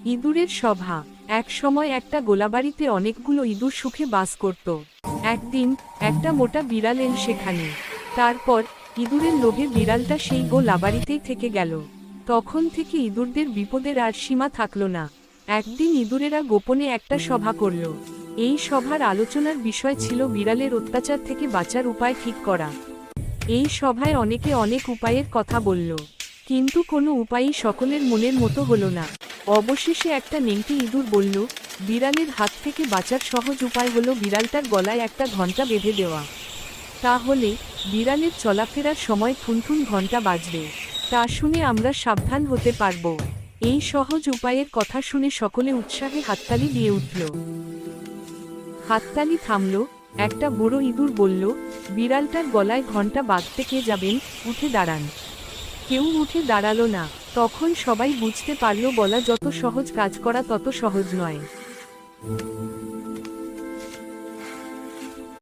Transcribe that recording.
ইঁদুরের সভা। এক সময় একটা গোলাবাড়িতে অনেকগুলো ইঁদুর সুখে বাস করত। একদিন একটা মোটা বিড়াল এল সেখানে। তারপর ইঁদুরের লোভে বিড়ালটা সেই গোলাবাড়িতেই থেকে গেল। তখন থেকে ইঁদুরদের বিপদের আর সীমা থাকল না। একদিন ইঁদুরেরা গোপনে একটা সভা করল। এই সভার আলোচনার বিষয় ছিল বিড়ালের অত্যাচার থেকে বাঁচার উপায় ঠিক করা। এই সভায় অনেকে অনেক উপায়ের কথা বলল, কিন্তু কোনো উপায়ই সকলের মনের মতো হলো না। অবশেষে একটা নেংটি ইঁদুর বলল, বিড়ালের হাত থেকে বাঁচার সহজ উপায় হলো বিড়ালটার গলায় একটা ঘণ্টা বেঁধে দেওয়া। তাহলে বিড়ালের চলাফেরার সময় থুনথুন ঘণ্টা বাজবে। তা শুনে আমরা সাবধান হতে পারব। এই সহজ উপায়ের কথা শুনে সকলে উৎসাহে হাততালি দিয়ে উঠল। হাততালি থামল। একটা বুড়ো ইঁদুর বলল, বিড়ালটার গলায় ঘণ্টা বাঁধতে কে যাবেন, উঠে দাঁড়ান। কেউ উঠে দাঁড়ালো না। তখন সবাই বুঝতে পারল বলা যত সহজ কাজ করা তত সহজ নয়।